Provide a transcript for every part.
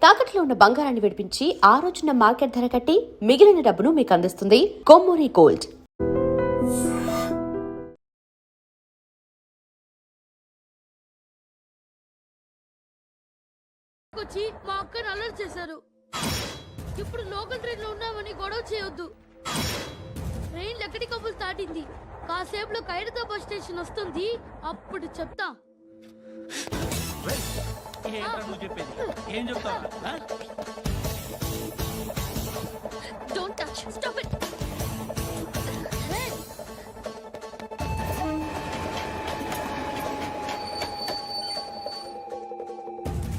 తాకట్లో ఉన్న బంగారాన్ని విడిపించి ఆ రోజున మార్కెట్ ధర కట్టి మిగిలిన డబ్బును మీకు అందిస్తుంది కొమ్మూరి గోల్డ్. వచ్చి మా అక్కని అలర్ట్ చేశారు. ఇప్పుడు లోకల్ ట్రైన్ లో ఉన్నామని గొడవ చేయొద్దు. ట్రైన్ లక్కడి కబుల్ దాటింది. కాసేపులో ఖైరతాబాద్ స్టేషన్ వస్తుంది. అప్పుడు చెప్తా. Don't touch. Stop it.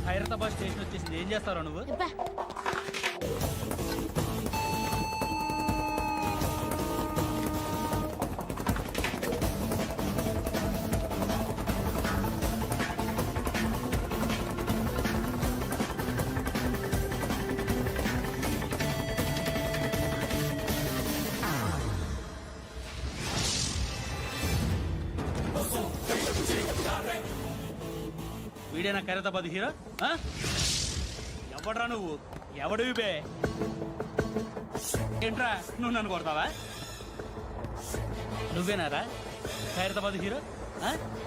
Khairatabad station వచ్చేసింది. ఏం చేస్తారో నువ్వు? వీడేనా ఖైరతాబాద్ హీరో? ఎవడరా నువ్వు? ఎవడివి బే? ఏంట్రా నువ్వు నన్ను కొడతావా? నువ్వేనారా ఖైరతాబాద్ హీరో?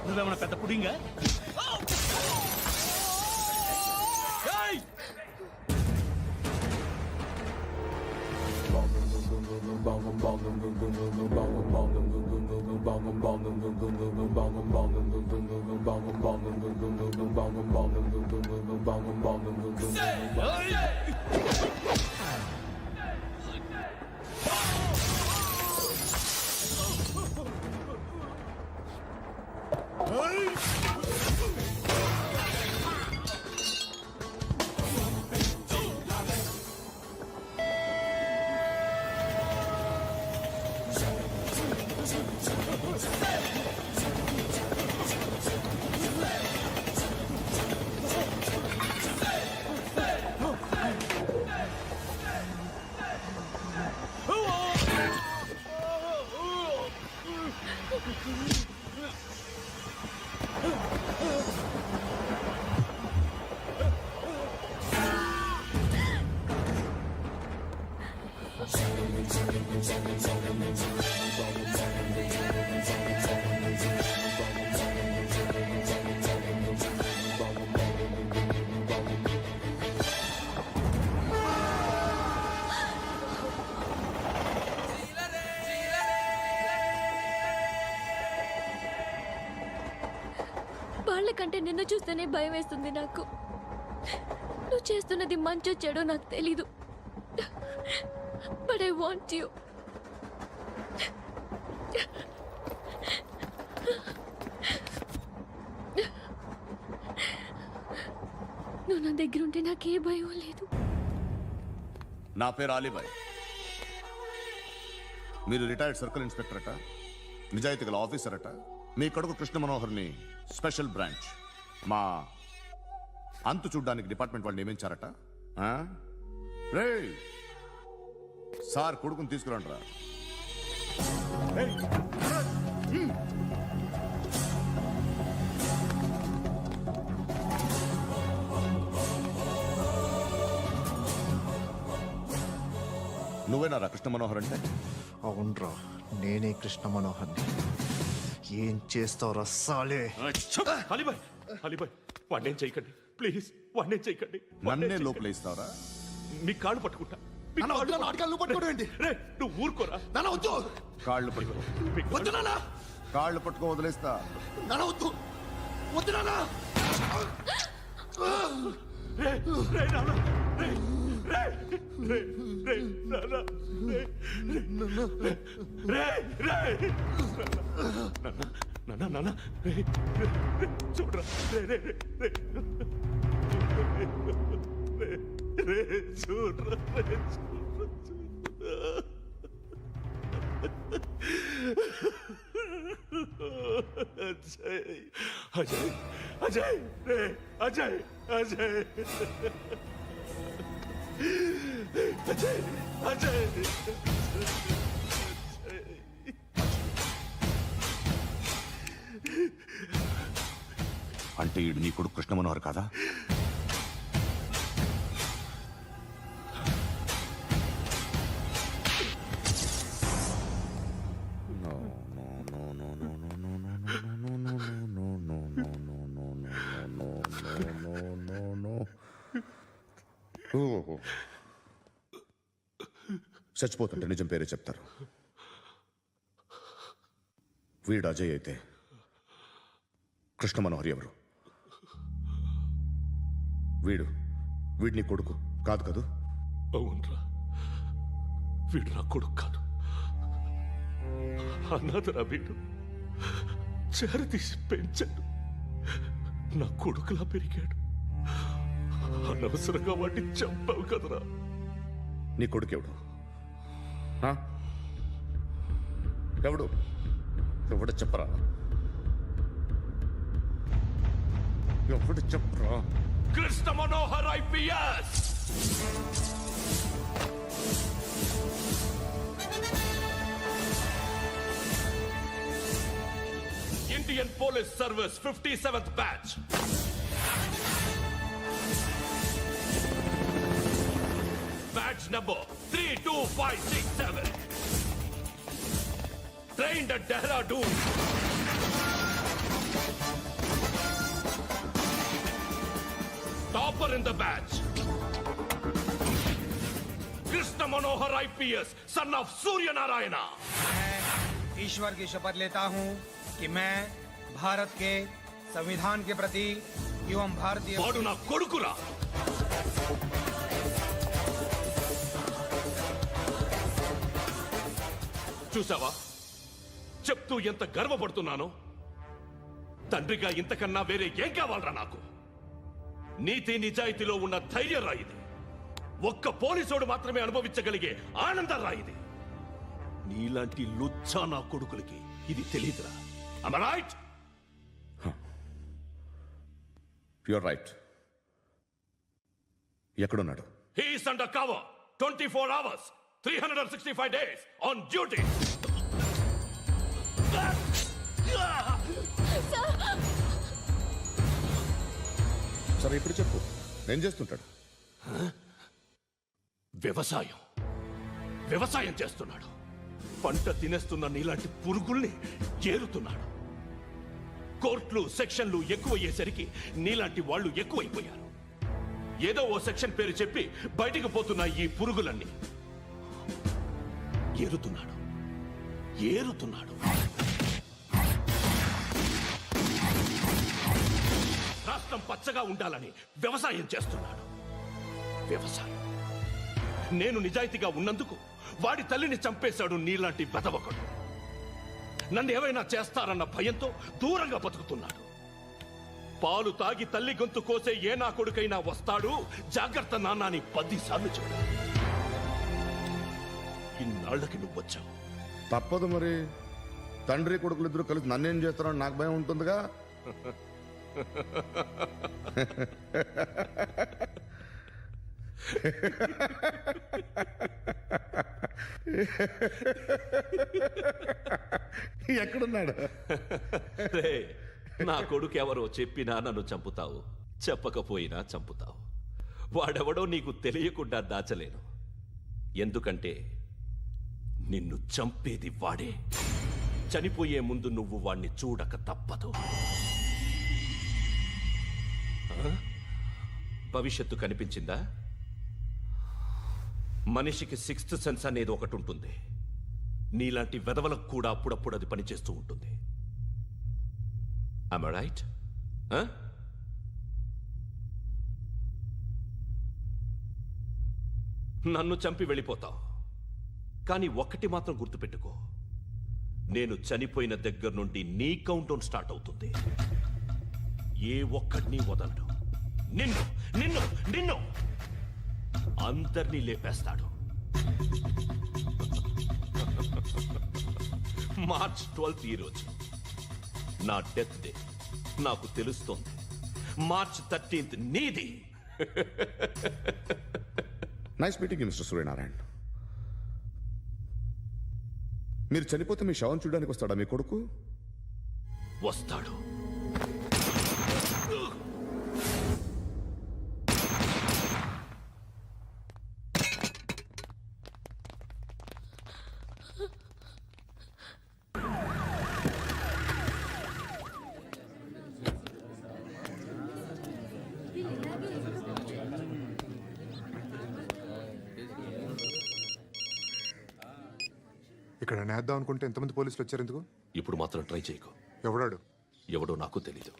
నువ్వేమన్నా పెద్ద పుడింగా? వాళ్ళకంటే నిన్ను చూస్తేనే భయం వేస్తుంది నాకు. నువ్వు చేస్తున్నది మంచో చెడో నాకు తెలీదు. But I want you. నువ్వు నా దగ్గర ఉంటే నాకే భయం లేదు. నా పేరు అలీబాయ్. మీరు రిటైర్డ్ సర్కిల్ ఇన్స్పెక్టర్ అట, నిజాయితీ గల ఆఫీసర్ అట. మీ కొడుకు కృష్ణ మనోహర్ని స్పెషల్ బ్రాంచ్ మా అంతు చూడ్డానికి డిపార్ట్మెంట్ వాళ్ళు నియమించారట. రే సార్ కొడుకుని తీసుకురండి రా. నువ్వేనారా కృష్ణ మనోహర్ అంటే? అవునరా, నేనే కృష్ణ మనోహర్ని. ఏం చేస్తావు రస్సాలే? వాడినేం చేయకండి ప్లీజ్, వాడినేం చేయకండి. నన్నే లోపలేస్తావరా? మీ కాళ్ళు పట్టుకుంటా. నువ్వు ఊరుకోరా. కాళ్ళు పట్టుకో. కాళ్ళు పట్టుకో వదిలేస్తా. చూడరా చూడరా. అజయ్ అజయ్ రే అజయ్ అజయ్ అజయ్ అజయ్. అంటే ఈడు నీ కొడుకు కృష్ణ మనోహర్ కాదా? ఓహో. చచ్చిపోతుంటే నిజం పేరే చెప్తారు. వీడు అజయ్ అయితే కృష్ణ మనోహర్ ఎవరు? వీడిని కొడుకు కాదు కదూ? అవునరా, వీడు నా కొడుకు కాదు, అనాథరా వీడు. చేరతీసి పెంచాడు, నా కొడుకులా పెరిగాడు. అనవసరంగా వాడిని చంపావు కదరా. నీ కొడుకెవడు? ఆ? ఎవడు ఎవడు చెప్పరా? ఎవడు చెప్పరా? Krishna Manohar IPS. Indian police service 57th batch. Batch number 32567. Trained at Dehradun. Topper in the batch. Krishna Manohar IPS, son of Surya Narayana. मैं ईश्वर की शपथ लेता हूं कि मैं भारत के संविधान के प्रति एवं भारतीय వాడు నా కొడుకురా. చూసావా, చెప్తూ ఎంత గర్వపడుతున్నానో. తండ్రిగా ఇంతకన్నా వేరే ఏం కావాలరా నాకు? నీతి నిజాయితీలో ఉన్న ధైర్యం రా ఇది. ఒక్క పోలీసోడు మాత్రమే అనుభవించగలిగే ఆనందం రా ఇది. నీలాంటి లుచ్చా నా కొడుకులకి ఇది తెలియదురా. Am I right? You're right. ఎక్కడున్నాడు? He is under cover 24 hours 365 days on duty. సరే ఇప్పుడు చెప్పు, ఏం చేస్తుంటాడు? వ్యవసాయం చేస్తున్నాడు. పంట తినేస్తున్న నీలాంటి పురుగుల్ని ఏరుతున్నాడు. కోర్టులు సెక్షన్లు ఎక్కువయ్యేసరికి నీలాంటి వాళ్ళు ఎక్కువైపోయారు. ఏదో ఓ సెక్షన్ పేరు చెప్పి బయటికి పోతున్న ఈ పురుగులన్నీ ఏరుతున్నాడు. రాష్ట్రం పచ్చగా ఉండాలని వ్యవసాయం చేస్తున్నాడు. నేను నిజాయితీగా ఉన్నందుకు వాడి తల్లిని చంపేశాడు నీలాంటి బెదవకుడు. నన్ను ఏమైనా చేస్తారన్న భయంతో దూరంగా బతుకుతున్నాడు. పాలు తాగి తల్లి గొంతు కోసే ఏ నా కొడుకైనా వస్తాడు, జాగ్రత్త నాన్న అని 10 సార్లు చెప్పాడు. ఇన్నాళ్లకి నువ్వు వచ్చావు. తప్పదు మరి. తండ్రి కొడుకులు ఇద్దరు కలిసి నన్నేం చేస్తారని నాకు భయం ఉంటుందిగా. ఎక్కడున్నాడు? రే, నా కొడుకు ఎవరో చెప్పినా నన్ను చంపుతావు, చెప్పకపోయినా చంపుతావు. వాడెవడో నీకు తెలియకుండా దాచలేను. ఎందుకంటే నిన్ను చంపేది వాడే. చనిపోయే ముందు నువ్వు వాణ్ణి చూడక తప్పదు. భవిష్యత్తు కనిపించిందా? మనిషికి 6th సెన్స్ అనేది ఒకటి ఉంటుంది. నీలాంటి వెధవలకు కూడా అప్పుడప్పుడు అది పనిచేస్తూ ఉంటుంది. Am I right? నన్ను చంపి వెళ్ళిపోతావు, కానీ ఒక్కటి మాత్రం గుర్తుపెట్టుకో. నేను చనిపోయిన దగ్గర నుండి నీ కౌంటౌన్ స్టార్ట్ అవుతుంది. ఏ ఒక్కడిని వదలడు. నిన్ను నిన్ను నిన్ను అందరినీ లేపేస్తాడు. మార్చ్ 12th ఈ రోజు నా డెత్ డే. నాకు తెలుస్తోంది. మార్చ్ 13th నీది. Nice meeting mister Suryanarayana. మీరు చనిపోతే మీ శవం చూడడానికి వస్తాడా మీ కొడుకు? వస్తాడు. ఇక్కడ నేద్దాం అనుకుంటే ఎంతమంది పోలీసులు వచ్చారు ఎందుకు? ఇప్పుడు మాత్రం ట్రై చేయకు. ఎవడాడు? ఎవడో నాకు తెలీదు.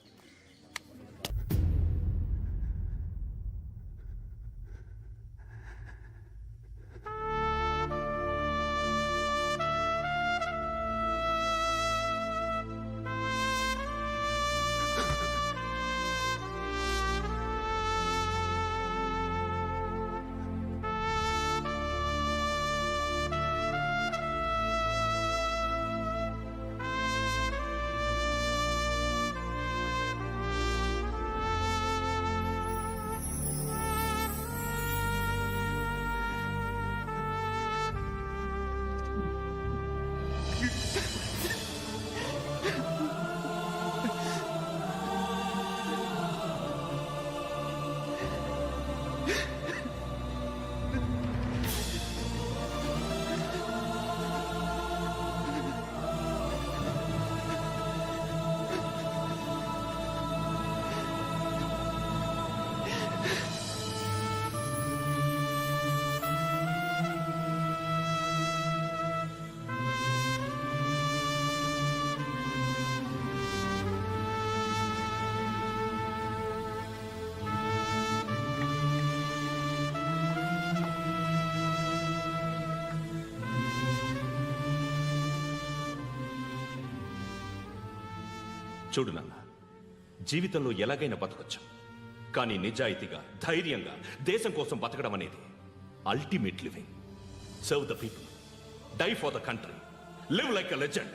చూడు నాన్న, జీవితంలో ఎలాగైనా బతకొచ్చు, కానీ నిజాయితీగా ధైర్యంగా దేశం కోసం బతకడం అనేది ultimate living. Serve the people, die for the country, live like a legend.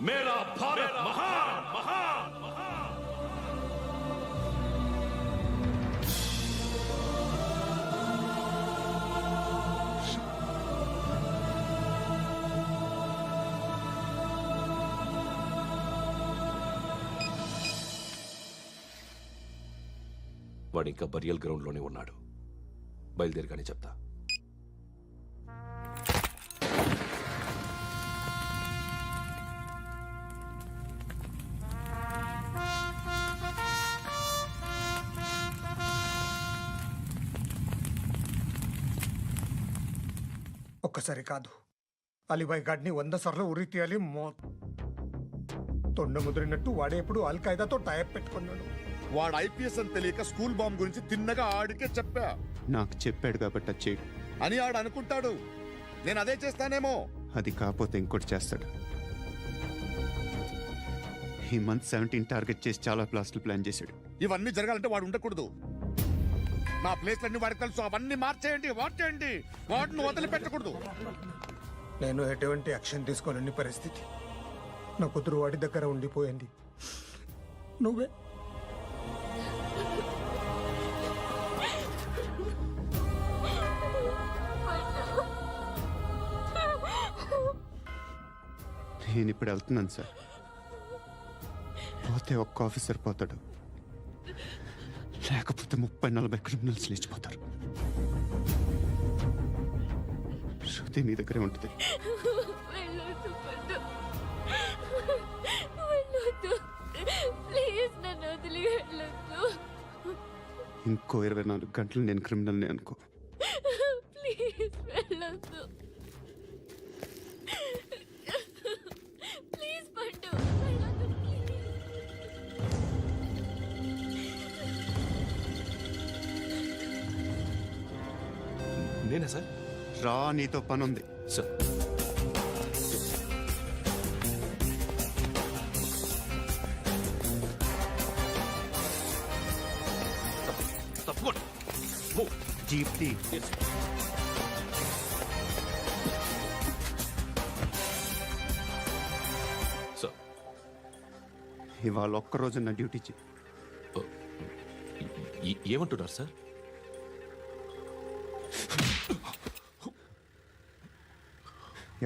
మేరా భారత్ మహాన్ మహాన్ మహాన్. వాడు ఇంకా బరియల్ గ్రౌండ్లోనే ఉన్నాడు. బయలుదేరగానే చెప్తా. ఒక్కసారి కాదు, అలీబాయ్ గాడిని 100 సార్లు ఉరి తీయాలి. తొండ ముదిరినట్టు వాడేప్పుడు అల్ ఖైదాతో టైప్ పెట్టుకున్నాడు. వాడు ఐపీఎస్ అని తెలియక స్కూల్ బాంబ్ గురించి తిన్నగా ఆడికే చెప్పా. నాకు చెప్పాడు కాబట్టి అది చేయడు అని ఆడు అనుకుంటాడు. నేను అదే చేస్తానేమో. అది కాకపోతే ఇంకోటి చేస్తాడు. ఈ మంత్ 17 టార్గెట్ చేసి చాలా ప్లాస్టులు ప్లాన్ చేశాడు. ఇవన్నీ జరగాలంటే వాడు ఉండకూడదు. నా ప్లేస్లన్నీ వాడికి తెలుసు. అవన్నీ మార్చేయండి, వాటేయండి. వాటిని వదిలిపెట్టకూడదు. నేను ఎటువంటి యాక్షన్ తీసుకోలేని పరిస్థితి. నా కూతురు వాడి దగ్గర ఉండిపోయింది. నువ్వే నేను ఇప్పుడు వెళ్తున్నాను సార్. పోతే ఒక్క ఆఫీసర్ పోతాడు, లేకపోతే 30-40 క్రిమినల్స్ లేచిపోతారు. శృతి నీ దగ్గరే ఉంటుంది. వెళ్ళొద్దు పండు, వెళ్ళొద్దు ప్లీజ్, నన్ను వదిలి వెళ్ళొద్దు. ఇంకో 24 గంటలు నేను క్రిమినల్ని అనుకో. ప్లీజ్ వెళ్ళొద్దు, ప్లీజ్ పండు వెళ్ళొద్దు ప్లీజ్. నేనా సార్? రా, నీతో పని ఉంది. సార్, తప్పకుండా. జీప్ తీ. సార్, ఇవాళ ఒక్కరోజు నా డ్యూటీ చేయి. ఏమంటున్నారు సార్?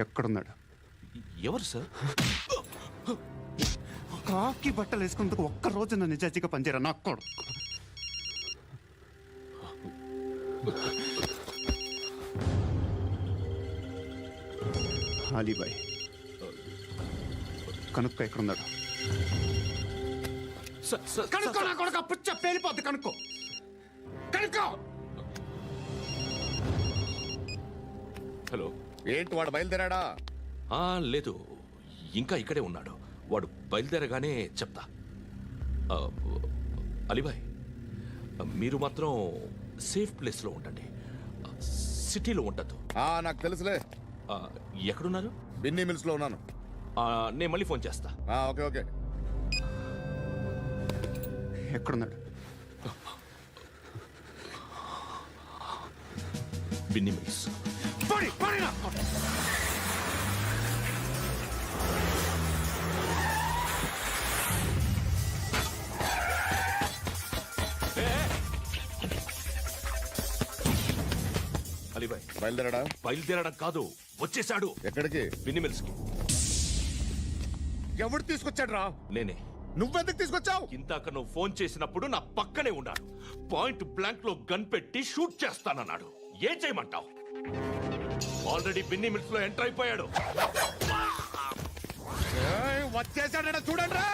ఎక్కడున్నాడు? ఎవరు సార్? కాకి బట్టలు వేసుకున్నందుకు ఒక్కరోజు నా నిజాయితీగా పనిచేయరా నాకు కూడా. అలీబాయ్ కనుక్కో ఎక్కడున్నాడు. కనుక్కో నా కొడుకు, పుచ్చ పేలిపోద్ది. కనుక్కో కనుక్కో. హలో, ఏంటి వాడు బయలుదేరాడా? లేదు, ఇంకా ఇక్కడే ఉన్నాడు. వాడు బయలుదేరగానే చెప్తా. ఆ, అలీబాయ్, మీరు మాత్రం సేఫ్ ప్లేస్లో ఉండండి, సిటీలో ఉండద్దు. నాకు తెలుసులే. ఎక్కడున్నారు? బిన్నీ మిల్స్ లో ఉన్నాను. నేను మళ్ళీ ఫోన్ చేస్తా. Okay okay. ఎక్కడున్నాడు? బిన్నీ మిల్స్. పోనీ, పోనీరా. అలీబాయ్, బయలుదేరాడా? బయలుదేరడం కాదు, వచ్చేశాడు. ఎక్కడికి? బిన్నీ మిల్స్ కి. ఎవడు తీసుకొచ్చాడు రా? నేనే. నువ్వెందుకు తీసుకొచ్చావు? ఇందాక నువ్వు ఫోన్ చేసినప్పుడు నా పక్కనే ఉన్నాడు. పాయింట్ బ్లాంక్ లో గన్ పెట్టి షూట్ చేస్తానన్నాడు. ఏం చేయమంటావు? ఆల్రెడీ బిన్నీ మిల్స్ లో ఎంటర్ అయిపోయాడు. వచ్చేసాడ చూడండి రా.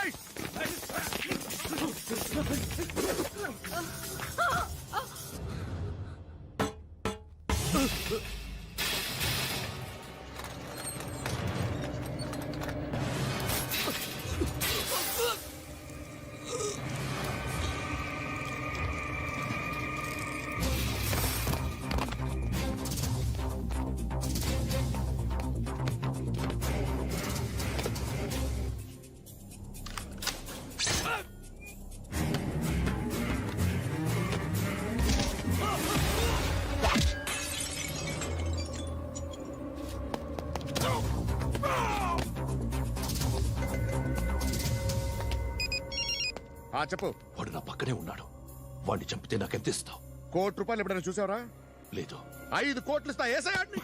చెప్పు. వాడు నా పక్కనే ఉన్నాడు. వాడిని చంపితే నాకెంత ఇస్తావు? ₹1 ఎప్పుడైనా చూసావరా? లేదు. 5 కోట్లు ఇస్తా. ఏసయాడిని.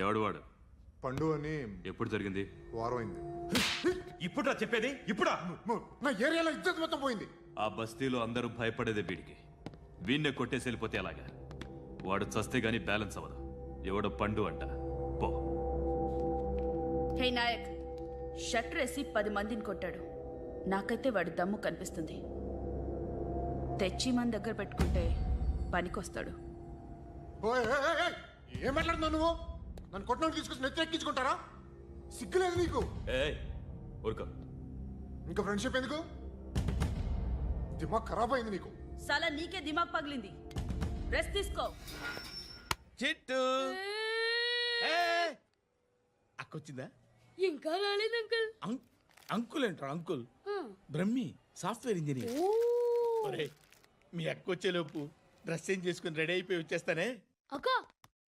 ఎవడు వాడు? పండు అని ఎప్పుడు జరిగింది? వారం అయింది. ఇప్పుడు చెప్పేది ఇప్పుడా? నా ఏరియాలో ఇజ్జత్ మొత్తం పోయింది. ఆ బస్తీలో అందరూ భయపడేదే వీడికి. వీణ్ణే కొట్టేసి వెళ్ళిపోతే అలాగా? వాడు చస్తే గానీ బ్యాలెన్స్ అవ్వదు. ఎవడో పండు అంట. పో. హే నాయక్, షట్టర్ వేసి 10 మందిని కొట్టాడు. నాకైతే వాడి దమ్ము కనిపిస్తుంది. తెచ్చి మన దగ్గర పెట్టుకుంటే పనికొస్తాడు. ఓయ్, ఏయ్, ఏయ్, ఏయ్, ఏం మాట్లాడుతున్నావు నువ్వు? నన్ను కొట్టడానికి తీసుకొచ్చి నెత్తి ఎక్కించుకుంటారా? సిగ్గులేదు నీకు? ఊరుకో. ఇంకా ఫ్రెండ్షిప్ ఎందుకు? దిమాగ్ ఖరాబ్ అయింది నీకు. సాలా నీకే దిమాగ్ పగిలింది. రెస్ట్ తీసుకో. చిట్టు అక్కొచ్చిందా? ఇంకా రాలేదు అంకుల్. అంకుల్ ఏంట్రా? Uncle Brahmi, software engineer. ఒరేయ్, మీ అక్కొచ్చేలోపు డ్రెస్ చేంజ్ చేసుకుని రెడీ అయిపోయి వచ్చేస్తానే. అక్క,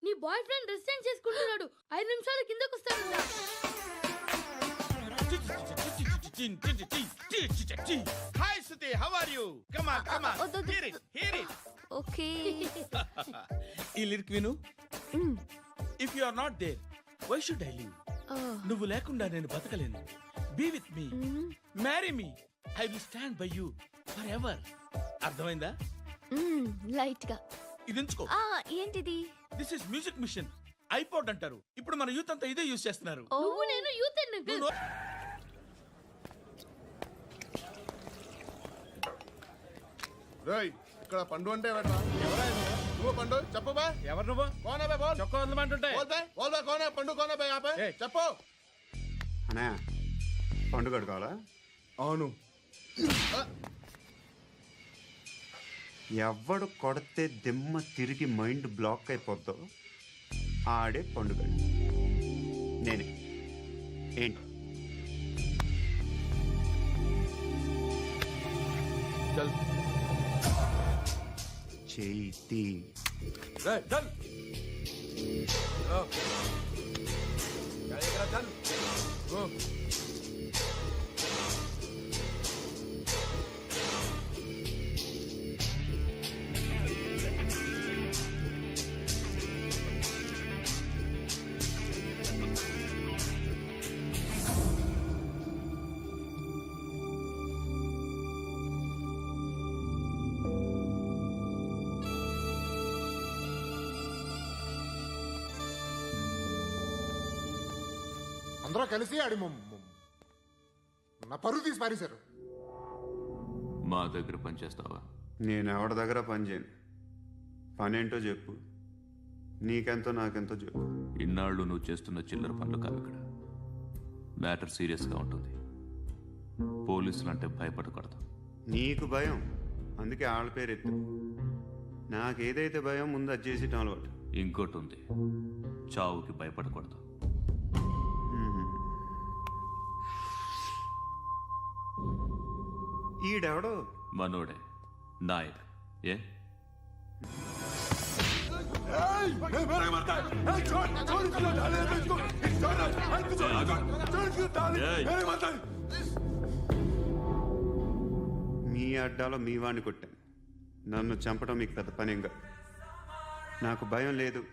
నీ బాయ్ ఫ్రెండ్ డ్రెస్ చేంజ్ చేసుకుంటున్నాడు. 5 నిమిషాల కిందకు వస్తాడు. Hi Shruti, how are you? Come on, come on. Hear it, hear it. Okay. ఈ లిరిక్ విను. If you are not there, why should I live? నువ్వు లేకుండా నేను బతకలేను. Be with me, marry me, I will stand by you forever. అర్థమైందా? Light గా. ఇది ఎంచుకో. ఏంటిది? This is music machine, iPod అంటారు. ఇప్పుడు మన యూత్ అంతా ఇదే యూస్ చేస్తున్నారు. నువ్వు నేను యూత్ నువ్వు రేయ్ ఇక్కడ పండు అంటే ఎవరా నువ్వు పండు చెప్పు బా ఎవరు నువ్వు? కోనే బే బోల్ చొక్కా వదలమంటుంటే బోల్ బే బోల్ బే కోనే పండు కోనే బే ఆపే ఏయ్. చెప్పు అనే పండుగ కావాలా? అవును ఎవడు కొడితే దిమ్మ తిరిగి మైండ్ బ్లాక్ అయిపోద్దో ఆడే పండుగ. నేనే. ఏంటి? చల్ చేతి రే చల్ చల్ ఓ అందరూ కలిసి ఆడి నా పరువు తీసి పారేశారు. మా దగ్గర పనిచేస్తావా? నేను ఎవరి దగ్గర పని చేయను. పనేంటో చెప్పు. నీకెంతో నాకెంతో చెప్పు. ఇన్నాళ్ళు నువ్వు చేస్తున్న చిల్లర పనులు కావు ఇక్కడ. మ్యాటర్ సీరియస్గా ఉంటుంది. పోలీసులు అంటే భయపడకూడదు. నీకు భయం, అందుకే ఆళ్ళ పేరు ఎత్తు. నాకేదైతే భయం ముందు అది చేసేటం అలవాటు. ఇంకోటి ఉంది, చావుకి భయపడకూడదు. ఈడెవడో మనోడే నాయక్. ఏ మీ అడ్డాలో మీ వాడిని కొట్టాను. నన్ను చంపడం మీకు పెద్ద పనేం కాదు. నాకు భయం లేదు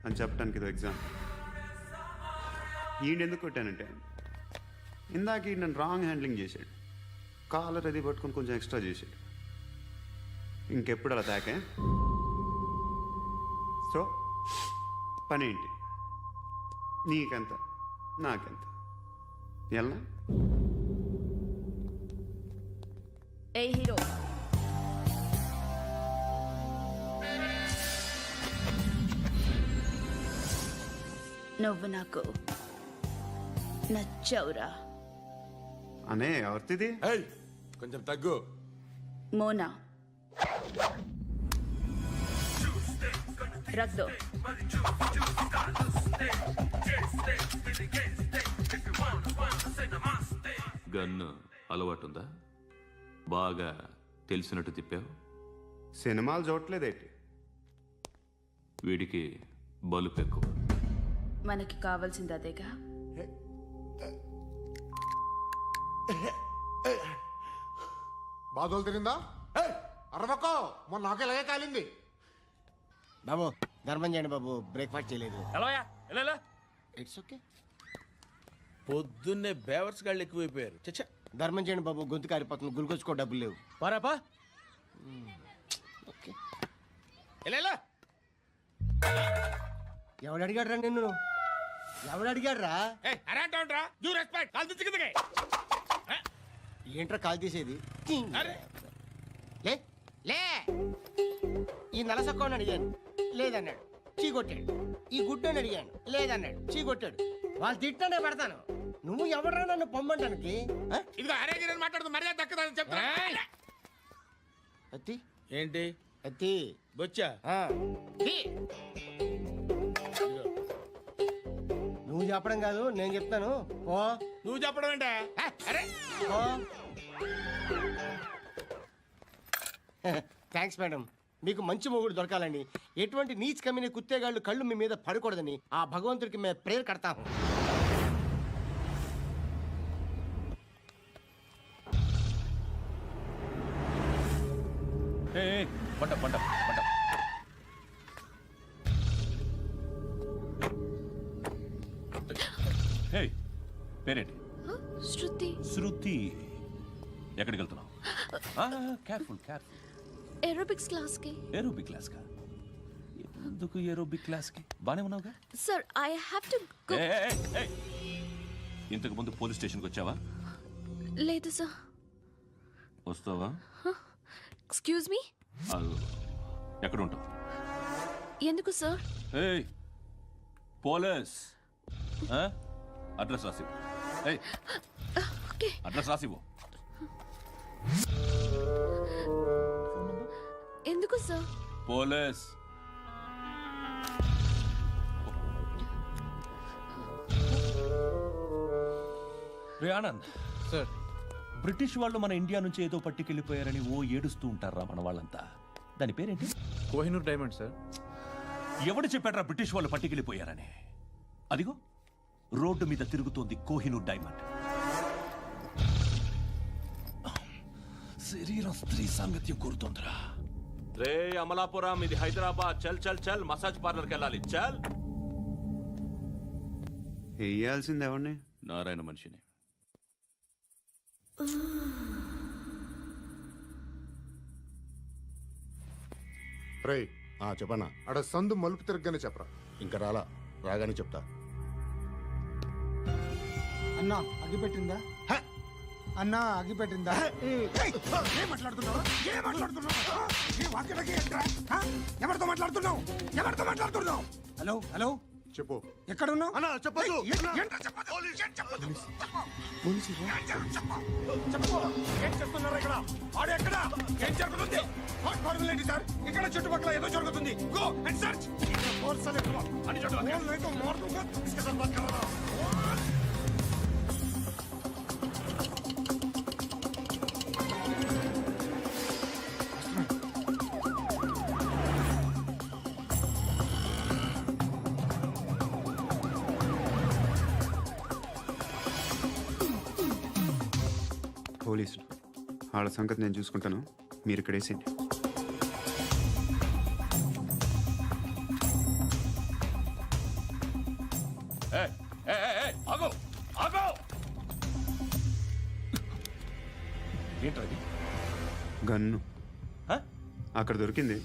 అని చెప్పడానికి ఇది ఎగ్జామ్. ఈయనెందుకు కొట్టానంటే ఇందాక ఈ నన్ను రాంగ్ హ్యాండ్లింగ్ చేశాడు. కాలర్ అది పట్టుకొని కొంచెం ఎక్స్ట్రా చేశాడు. ఇంకెప్పుడు అలా తాకే. సో పనేంటి? నీకెంత నాకెంత ఎలా? ఏ హీరో, నువ్వు నాకు నచ్చావురా. అనే ఎవరిది? కొంచెం తగ్గు. మోనా రక్ దో. గన్ను అలవాటుందా? బాగా తెలిసినట్టు తిప్పావు. సినిమాలు చూడట్లేదేంటి? వీడికి బలుపు ఎక్కువ. మనకి కావాల్సింది అదేగా. బాధలు తిరిందా? అరవకో, మొన్న నాకు ఇలాగే కాలింది. బాబు ధర్మం చేయండి బాబు, బ్రేక్ఫాస్ట్ చేయలేదు. ఎలా ఇట్స్ ఓకే. పొద్దున్నే బేవర్స్ గాళ్ళు ఎక్కువైపోయారు. చచ్చా, ధర్మం చేయండి బాబు, గొంతు కారిపోతుంది, గురికొచ్చుకో డబ్బులు లేవు. పారాపా. ఓకే. ఎలా ఎవడు అడిగాడు రా నిన్ను? ఎవడు అడిగాడు రా? ఏంట్రా కాల్ తీసేది? లే లే. ఈ నలసక్కని అడిగాను, లేదన్నాడు, చీ కొట్టాడు. ఈ గుడ్డని అడిగాను, లేదన్నాడు, చీ కొట్టాడు. వాళ్ళు తిట్టానే పెడతాను. నువ్వు ఎవడరా నన్ను పొమ్మంటానికి? ఇదిగో అరే మాట్లాడుతూ మర్యాద దక్కదని చెప్తా. అత్తి ఏంటి అత్తి బొచ్చా? నువ్వు చెప్పడం కాదు, నేను చెప్తాను. ఓ నువ్వు చెప్పడం ఏంటే? అరే ఓ థ్యాంక్స్ మేడం. మీకు మంచి మొగుడు దొరకాలని, ఎటువంటి నీచ్ కమ్మిన కుత్తేగాళ్ళు కళ్ళు మీ మీద పడకూడదని ఆ భగవంతుడికి మేము ప్రేయర్ కడతాము. పంట పంట పంట. హే, పేరేంటి? శృతి. శృతి. ఎక్కడికి వెళ్తున్నావు? Careful careful. ఏరోబిక్స్ క్లాస్ కి. ఏరోబిక్ క్లాస్ కా? ఎందుకు ఏరోబిక్ క్లాస్కి బానే ఉన్నావుగా? Sir I have to go. ఇంతకు ముందు పోలీస్ స్టేషన్కి వచ్చావా? లేదు సార్. వస్తావా? Excuse me. ఎక్కడ ఉంటావు? ఎందుకు సార్? ఏయ్ పోలీస్, అడ్రస్ రాసివ్వు. ఏయ్ ఓకే. అడ్రస్ రాసివ్వు. ఎందుకు సార్? పోలీస్. రే ఆనంద్ సార్, బ్రిటిష్ వాళ్ళు మన ఇండియా నుంచి ఏదో పట్టుకెళ్ళిపోయారని ఓ ఏడుస్తూ ఉంటారా మన వాళ్ళంతా. దాని పేరేంటి? Kohinoor diamond sir. ఎవడు చెప్పాడ్రా బ్రిటిష్ వాళ్ళు పట్టుకెళ్ళిపోయారని? అదిగో రోడ్డు మీద తిరుగుతోంది కోహినూర్ డైమండ్. శరీరం స్త్రీ సాంగత్యం కోరుతోందిరా. రే అమలాపురం, ఇది హైదరాబాద్. చల్ చల్ చల్, మసాజ్ పార్లర్కి వెళ్ళాలి. చల్. వేయాల్సింది ఎవరిని? నారాయణ మనిషిని. రే చెప్పనా, అడ సందు మలుపు తిరగగానే చెప్పరా. ఇంకా రాగానే చెప్తా. అన్నా అగ్గిపెట్టిందా? అన్నా అగ్గిపెట్టిందా? ఏం మాట్లాడుతున్నావు? ఎవరితో మాట్లాడుతున్నావు? ఎవరితో మాట్లాడుతున్నావు? హలో హలో, చెప్పు. ఎక్కడ ఉన్నావు? అన్నా చెప్పదు. ఏం చేస్తున్నారు ఇక్కడ? ఆడు ఎక్కడ? ఏం జరుగుతుంది? ఏంటి సార్? ఇక్కడ చుట్టుపక్కల ఏదో జరుగుతుంది. Go and search. అని పోలీసులు వాళ్ళ సంగతి నేను చూసుకుంటాను, మీరు ఇక్కడ వేసేయండి. ఆగో ఆగో. ఏంటది? గన్ను అక్కడ దొరికింది,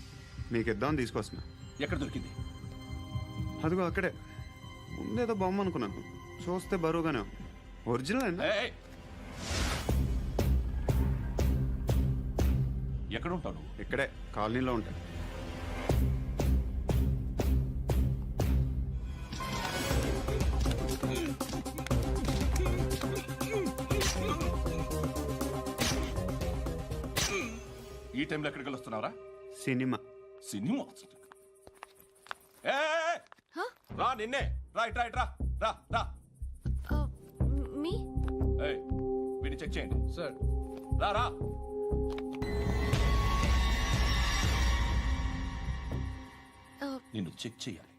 మీకు ఇద్దామని తీసుకొస్తున్నా. ఎక్కడ దొరికింది? అదిగో అక్కడే. ముందేదో బొమ్మ అనుకున్నాను, చూస్తే బరువుగానే ఉంది. ఒరిజినల్ అండి. ఎక్కడ ఉంటావు? ఇక్కడే కాలనీలో ఉంటా. ఈ టైంలో ఎక్కడికి వస్తున్నావురా? సినిమా. సినిమా రా, నిన్నే. రైట్ రైట్ రా రా రా. మీ వీడిని చెక్ చేయండి సార్. రా రా. నిన్ను చెక్ చేయాలి.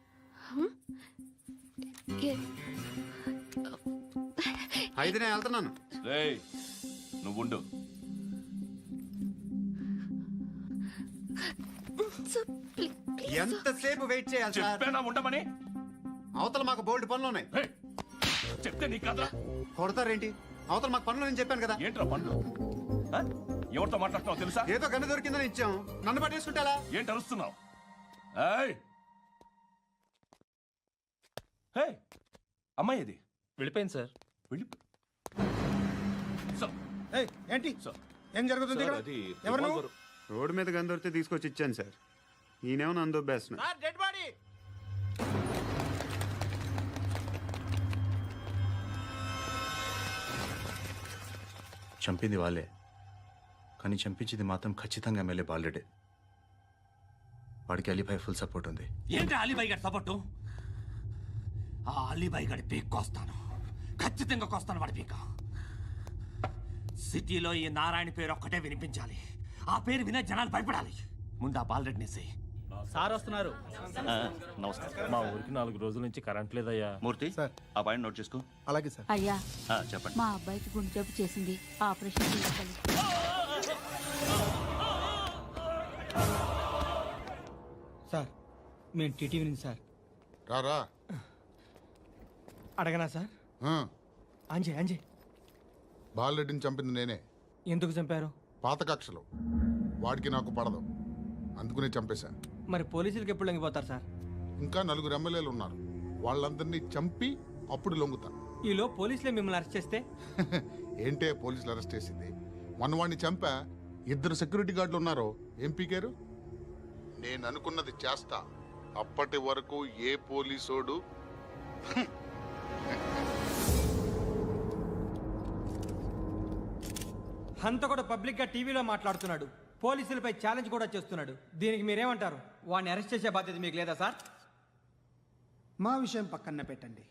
అయితే నేను వెళ్తున్నాను. రేయ్ నువ్వుండు. ఎంతసేపు వెయిట్ చేయాలి సార్? చెప్పేనా ఉండమని? అవతల మాకు బోల్డ్ పనులు ఉన్నాయి. చెప్తే నీ కదా కొడతారేంటి? అవతల మాకు పనులు నేను చెప్పాను కదా. ఏంట్రా పండ్లు? ఎవరితో మాట్లాడుతున్నావు తెలుసా? ఏదో గన్ను దొరికిందని ఇచ్చాం, నన్ను పట్టేసుకుంటా. ఏంటి అరుస్తున్నావు? అమ్మాయి ఇది వెళ్ళిపోయింది సార్. ఏంటి ఏం జరుగుతుంది ఇక్కడ? ఎవరు నువ్వు? రోడ్డు మీద గన్ను దొరికితే తీసుకొచ్చి ఇచ్చాను సార్. ఈయనేమో నన్ను దొబ్బేస్తున్నా. Dead body. చంపింది వాళ్ళే, కానీ చంపించింది మాత్రం ఖచ్చితంగా ఎమ్మెల్యే బాలుడే. వాడికి అలీభాయ్ ఫుల్ సపోర్ట్ ఉంది. ఏంటి అలీబాయి గారి సపోర్టు? ఆ అలీబాయి గారి పీక్ కోస్తాను, ఖచ్చితంగా కోస్తాను వాడి పీక. సిటీలో ఈ నారాయణ పేరు ఒక్కటే వినిపించాలి. ఆ పేరు వినే జనాలు భయపడాలి. ముందు ఆ బాలరెడ్డినేసి. సార్ వస్తున్నారు. నమస్కారం. మా ఊరికి 4 రోజుల నుంచి కరెంట్ లేదయ్యా. మూర్తి ఆ పాయింట్ నోట్ చేసుకో. అలాగే సార్. అయ్యా, చెప్పండి. మా అబ్బాయికి గుండె జబ్బు చేసింది, ఆపరేషన్ చేయాలి. సార్ మేము టీటీవీ నుంచి సార్. రా. అడగనా సార్? అంజయ్ బాలరెడ్డిని చంపింది నేనే. ఎందుకు చంపారు? పాత కక్షలు. వాడికి నాకు పడదు, అందుకునే చంపేశా. మరి పోలీసులకి ఎప్పుడు లొంగిపోతారు సార్? ఇంకా 4 ఎమ్మెల్యేలు ఉన్నారు. వాళ్ళందరినీ చంపి అప్పుడు లొంగుతా. ఈలో పోలీసులే మిమ్మల్ని అరెస్ట్ చేస్తే ఏంటే పోలీసులు అరెస్ట్ చేసింది? వాడిని చంపా. 2 సెక్యూరిటీ గార్డులు ఉన్నారు. ఏం పీకారు? నేను అనుకున్నది చేస్తా. అప్పటి వరకు ఏ పోలీసోడు హంతకుడు పబ్లిక్ గా టీవీలో మాట్లాడుతున్నాడు, పోలీసులపై ఛాలెంజ్ కూడా చేస్తున్నాడు. దీనికి మీరేమంటారు? వాడిని అరెస్ట్ చేసే బాధ్యత మీకు లేదా సార్? మా విషయం పక్కన పెట్టండి,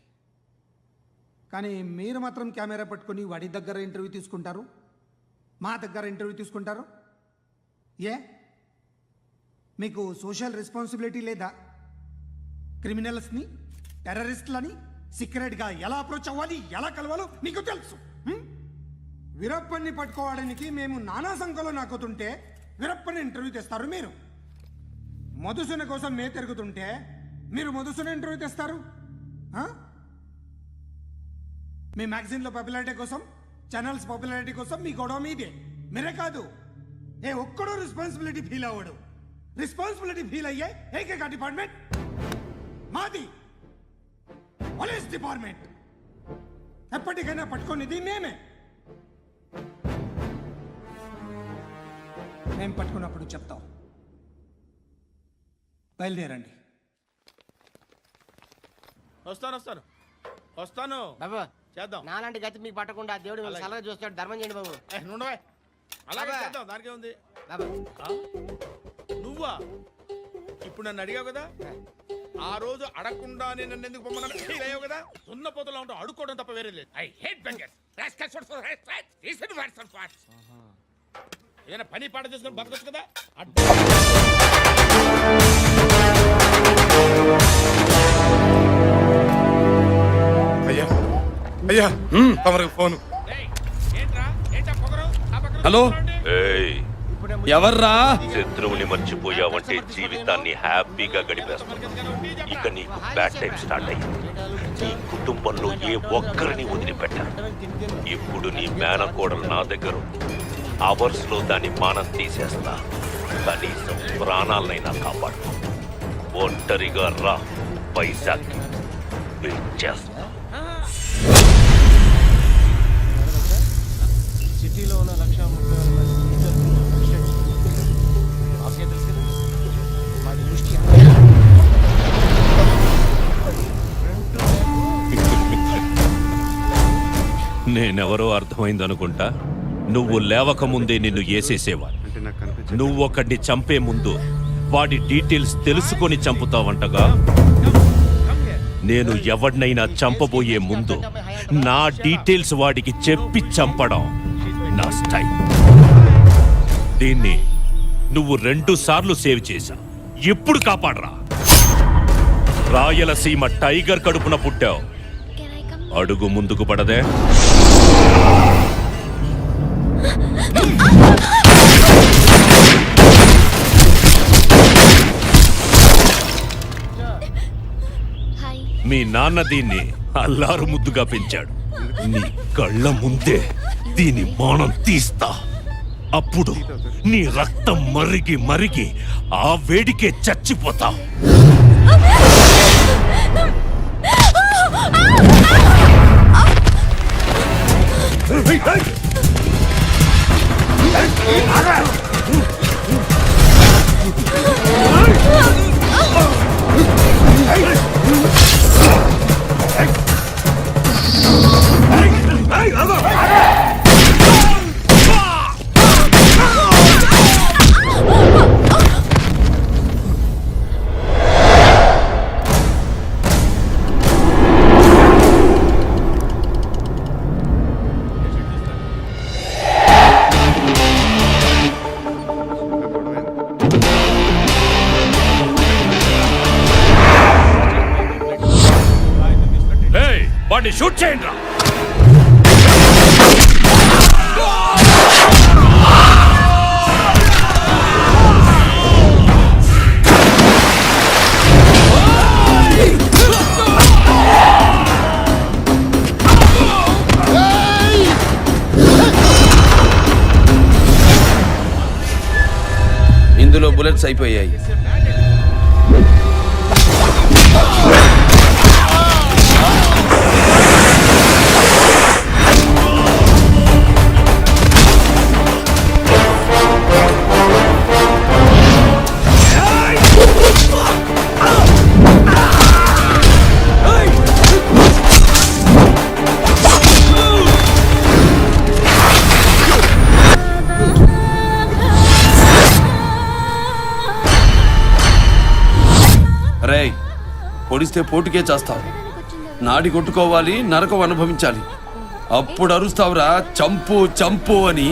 కానీ మీరు మాత్రం కెమెరా పట్టుకొని వాడి దగ్గర ఇంటర్వ్యూ తీసుకుంటారు, మా దగ్గర ఇంటర్వ్యూ తీసుకుంటారు. ఏ మీకు సోషల్ రెస్పాన్సిబిలిటీ లేదా? క్రిమినల్స్ని, టెర్రరిస్టులని సీక్రెట్గా ఎలా అప్రోచ్ అవ్వాలి, ఎలా కలవాలో మీకు తెలుసు. వీరప్పన్ని పట్టుకోవడానికి మేము నానా సంఖ్యలో నాకుతుంటే వీరప్పని ఇంటర్వ్యూ తెస్తారు మీరు. మధుసూన కోసం మే తిరుగుతుంటే మీరు మధుసూన ఇంటర్వ్యూ తెస్తారు. మీ మ్యాగజైన్లో పాపులారిటీ కోసం, ఛానల్స్ పాపులారిటీ కోసం మీ గొడవ మీదే. మీరే కాదు, ఏ ఒక్కడో రెస్పాన్సిబిలిటీ ఫీల్ అవ్వడు. రెస్పాన్సిబిలిటీ ఫీల్ అయ్యే ఏకైక డిపార్ట్మెంట్ మాది, పోలీస్ డిపార్ట్మెంట్. ఎప్పటికైనా పట్టుకునేది మేమే. మేము పట్టుకున్నప్పుడు చెప్తాం. బయలుదేరండి. వస్తాను బాబు చేద్దాం. నాలాంటి గతి మీకు పట్టకుండా దేవుడు మిమ్మల్ని సలహా చూస్తాడు. ధర్మం చేయండి బాబు. నుండవే అలాగే అబ్బా. చేద్దాం, దానికే ఉంది. బాబు నువ్వా ఇప్పుడు నన్ను అడిగావు కదా, ఆ రోజు అడగకుండానే నన్ను ఎందుకు పొమ్మన్నా ఫీల్ అయ్యావు కదా. ఉన్న పోతలో ఉంటావు, అడుక్కోవడం తప్ప వేరే లేదు. I hate bangers. ఏదైనా పని పాట చేసుకుని బతకొచ్చు కదా. అయ్యా అయ్యా తమరికి ఫోను. హలో, ఎవర్రా? శత్రువుని మర్చిపోయావంటే జీవితాన్ని హ్యాపీగా గడిపేస్తావు. ఇక నీకు బ్యాడ్ టైం స్టార్ట్ అయ్యింది. నీ కుటుంబంలో ఏ ఒక్కరిని వదిలిపెట్టాను. ఇప్పుడు నీ మేనకోడలు నా దగ్గర అవర్స్ లో దాని మానం తీసేస్తా. కనీసం ప్రాణాలనైనా కాపాడుకో. ఒంటరిగా రా, వైజాగ్ వెయిట్ చేస్తా. సిటీలో ఉన్న 1,30,000 నేనెవరో అర్థమైందనుకుంటా. నువ్వు లేవక ముందే నిన్ను ఏసేసేవా. అంటే నాకు కనిపించ నువ్వు ఒకడిని చంపే ముందు వాడి డీటెయిల్స్ తెలుసుకొని చంపుతావంటగా. నేను ఎవడినైనా చంపబోయే ముందు నా డీటెయిల్స్ వాడికి చెప్పి చంపడం నా స్టైల్. దీన్ని నువ్వు 2 సార్లు సేవ్ చేశావు. ఇప్పుడు కాపాడరా. రాయలసీమ టైగర్ కడుపున పుట్టావు. అడుగు ముందుకు పడదే. మీ నాన్న దీన్ని అల్లారు ముద్దుగా పెంచాడు. నీ కళ్ళ ముందే దీని మానం తీస్తా. అప్పుడు నీ రక్తం మరిగి మరిగి ఆ వేడికే చచ్చిపోతావు. వాడిని షూట్ చేయండి రా. ఇందులో బుల్లెట్స్ అయిపోయాయి. రేయ్ పొడిస్తే పోటుకే చేస్తావు. నాడి కొట్టుకోవాలి, నరకం అనుభవించాలి. అప్పుడు అరుస్తావురా చంపు చంపు అని.